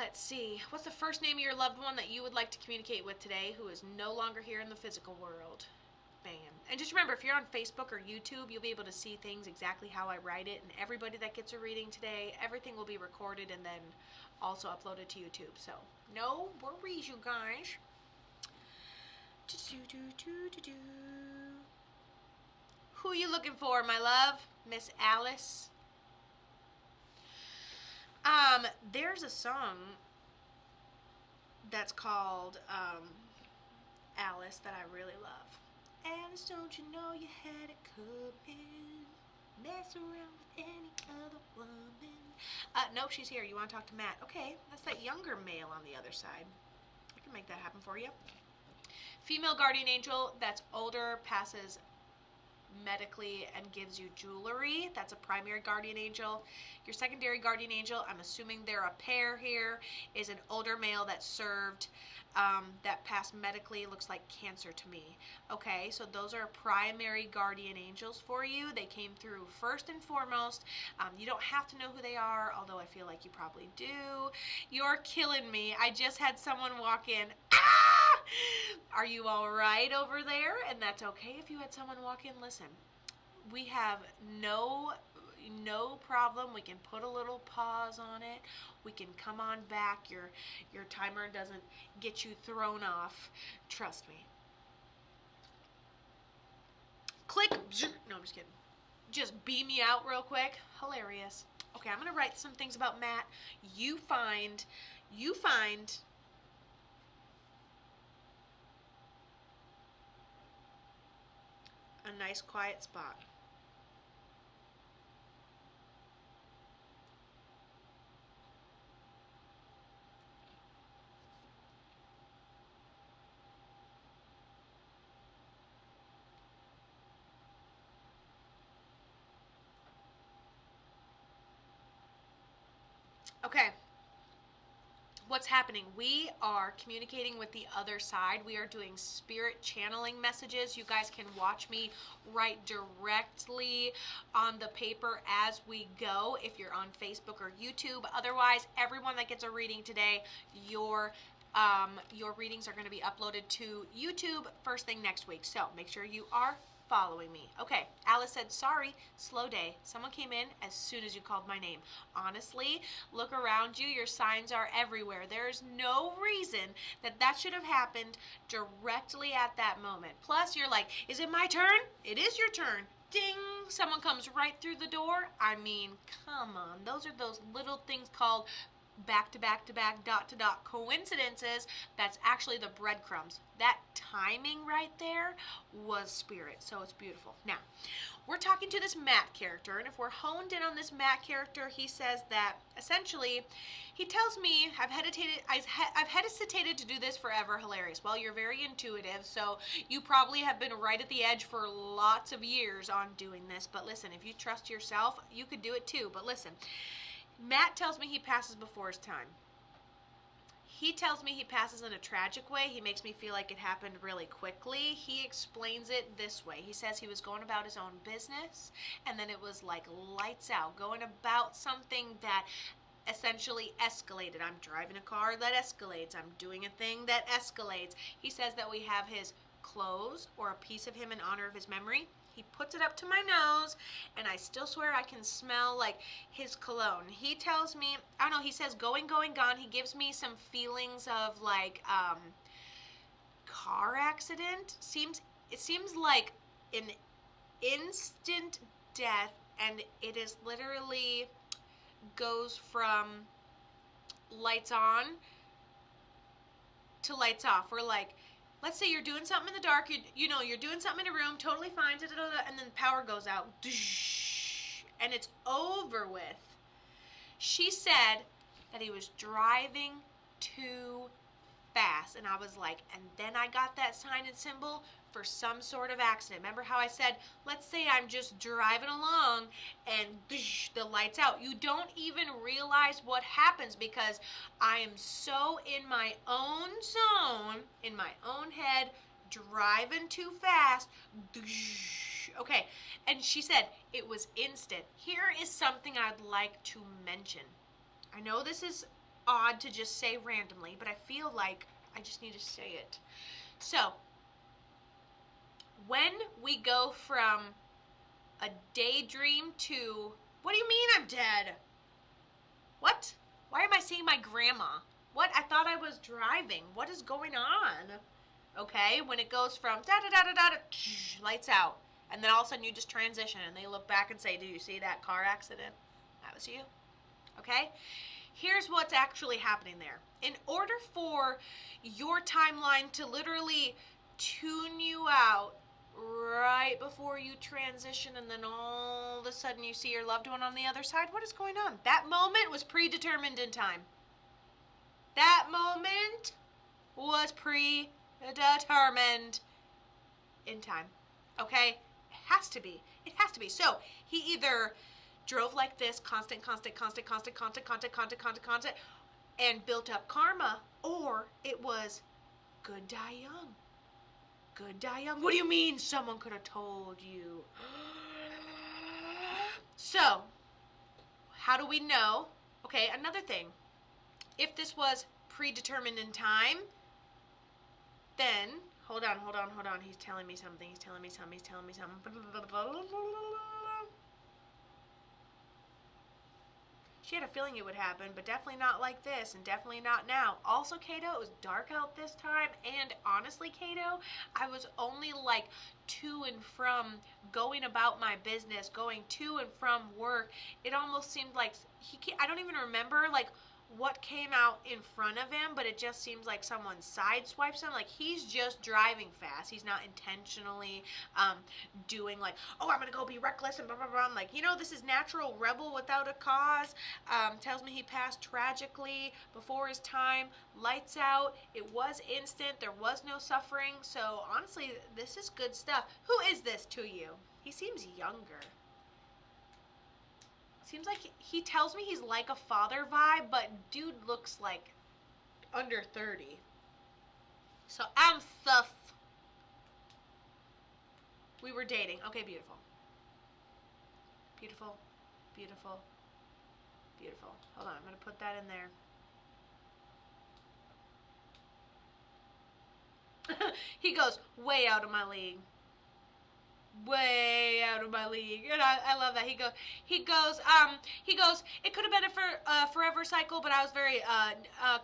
Let's see. What's the first name of your loved one that you would like to communicate with today who is no longer here in the physical world? Bam. And just remember, if you're on Facebook or YouTube, you'll be able to see things exactly how I write it. And everybody that gets a reading today, everything will be recorded and then also uploaded to YouTube. So no worries, you guys. Who are you looking for, my love? Miss Alice? There's a song that's called Alice that I really love. Alice, don't you know you had it coming? Mess around with any other woman. No, she's here. You want to talk to Matt? Okay, that's that younger male on the other side. I can make that happen for you. Female guardian angel that's older, passes medically and gives you jewelry. That's a primary guardian angel. Your secondary guardian angel, I'm assuming they're a pair here, is an older male that served, that passed medically. Looks like cancer to me. Okay, so those are primary guardian angels for you. They came through first and foremost. You don't have to know who they are, although I feel like you probably do. You're killing me. I just had someone walk in. Are you all right over there? And that's okay if you had someone walk in. Listen, we have no problem. We can put a little pause on it. We can come on back. Your timer doesn't get you thrown off. Trust me. Click. No, I'm just kidding. Just beam me out real quick. Hilarious. Okay, I'm gonna write some things about Matt. You find a nice quiet spot. Okay. What's happening? We are communicating with the other side. We are doing spirit channeling messages. You guys can watch me write directly on the paper as we go if you're on Facebook or YouTube. Otherwise, everyone that gets a reading today, your readings are going to be uploaded to YouTube first thing next week. So make sure you are following me. Okay, Alice said, sorry, slow day. Someone came in as soon as you called my name. Honestly, look around you. Your signs are everywhere. There's no reason that should have happened directly at that moment. Plus, you're like, is it my turn? It is your turn. Ding! Someone comes right through the door. I mean, come on. Those are those little things called back to back to back, dot to dot coincidences. That's actually the breadcrumbs. That timing right there was spirit. So it's beautiful. Now, we're talking to this Matt character, and if we're honed in on this Matt character, he says that essentially, he tells me, I've hesitated to do this forever. Hilarious. Well, you're very intuitive, so you probably have been right at the edge for lots of years on doing this. But listen, if you trust yourself, you could do it too. But listen, Matt tells me he passes before his time. He tells me he passes in a tragic way. He makes me feel like it happened really quickly. He explains it this way. He says he was going about his own business, and then it was like lights out, going about something that essentially escalated. I'm driving a car that escalates. I'm doing a thing that escalates. He says that we have his clothes or a piece of him in honor of his memory. He puts it up to my nose, and I still swear I can smell like his cologne. He tells me, I don't know, he says going, going, gone. He gives me some feelings of like car accident. It seems like an instant death, and it is literally goes from lights on to lights off. We're like, let's say you're doing something in the dark, you're doing something in a room, totally fine, and then the power goes out, and it's over with. She said that he was driving too fast, and I was like, and then I got that sign and symbol for some sort of accident. Remember how I said, let's say I'm just driving along and the lights out. You don't even realize what happens because I am so in my own zone, in my own head, driving too fast. Okay, and she said it was instant. Here is something I'd like to mention. I know this is odd to just say randomly, but I feel like I just need to say it. So, when we go from a daydream to, what do you mean I'm dead? What? Why am I seeing my grandma? What? I thought I was driving. What is going on? Okay, when it goes from da-da-da-da-da, lights out, and then all of a sudden you just transition and they look back and say, do you see that car accident? That was you. Okay? Here's what's actually happening there. In order for your timeline to literally tune you out right before you transition and then all of a sudden you see your loved one on the other side, what is going on? That moment was predetermined in time. That moment was predetermined in time. Okay? It has to be. It has to be. So, he either drove like this, constant, and built up karma, or it was good die young. Good die young. What do you mean someone could have told you? So, how do we know? Okay, another thing. If this was predetermined in time, then, hold on. He's telling me something. She had a feeling it would happen, but definitely not like this, and definitely not now. Also, Kato, it was dark out this time, and honestly, Kato, I was only like to and from going about my business, going to and from work. It almost seemed like I don't even remember like what came out in front of him, but it just seems like someone sideswipes him. Like, he's just driving fast. He's not intentionally doing like, oh, I'm gonna go be reckless and blah blah blah. I'm like, this is natural rebel without a cause. Tells me he passed tragically before his time. Lights out. It was instant. There was no suffering. So honestly, this is good stuff. Who is this to you? He seems younger. Seems like he tells me he's like a father vibe, but dude looks like under 30. So I'm sus. We were dating. Okay, beautiful. Beautiful. Hold on, I'm going to put that in there. He goes, way out of my league. Way out of my league, and I love that. He goes, it could have been a forever cycle, but I was very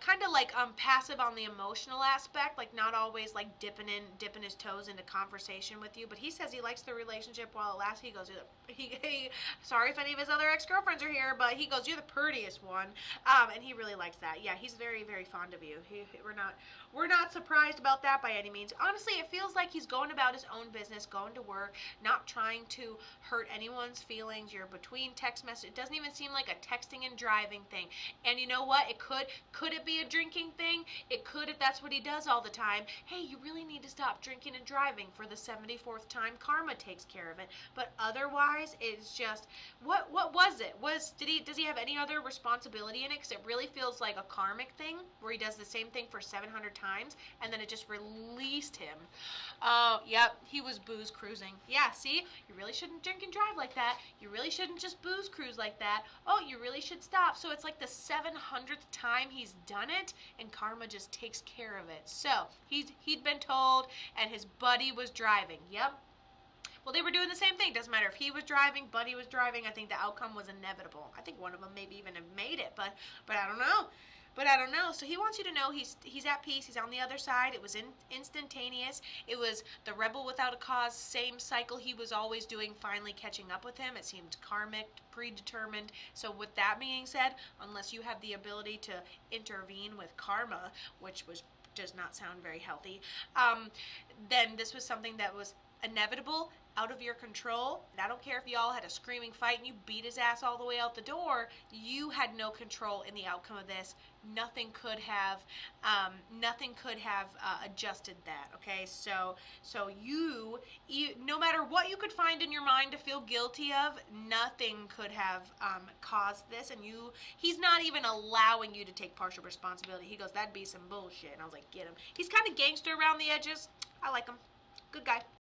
kind of like passive on the emotional aspect, like not always like dipping his toes into conversation with you. But he says he likes the relationship while it lasts. He goes, he sorry if any of his other ex-girlfriends are here, but he goes, you're the prettiest one, and he really likes that. Yeah, he's very, very fond of you. We're not surprised about that by any means. Honestly, it feels like he's going about his own business, going to work, not trying to hurt anyone's feelings. You're between text messages. It doesn't even seem like a texting and driving thing. And you know what? It could it be a drinking thing? It could, if that's what he does all the time. Hey, you really need to stop drinking and driving. For the 74th time, karma takes care of it. But otherwise, it's just, what was it? Does he have any other responsibility in it? Because it really feels like a karmic thing where he does the same thing for 700 times and then it just released him. Oh, yep, he was booze cruising. Yeah, see? You really shouldn't drink and drive like that. You really shouldn't just booze cruise like that. Oh, you really should stop. So it's like the 700th time he's done it, and karma just takes care of it. So, he'd been told, and his buddy was driving. Yep. Well, they were doing the same thing. Doesn't matter if he was driving, Buddy was driving. I think the outcome was inevitable. I think one of them maybe even have made it, but I don't know. So he wants you to know he's at peace. He's on the other side. It was instantaneous. It was the rebel without a cause, same cycle he was always doing, finally catching up with him. It seemed karmic, predetermined. So with that being said, unless you have the ability to intervene with karma, which does not sound very healthy, then this was something that was inevitable, out of your control. And I don't care if y'all had a screaming fight and you beat his ass all the way out the door. You had no control in the outcome of this. Nothing could have adjusted that. Okay, so you, no matter what you could find in your mind to feel guilty of, nothing could have caused this. And he's not even allowing you to take partial responsibility. He goes, that'd be some bullshit. And I was like, get him. He's kind of gangster around the edges. I like him. Good guy.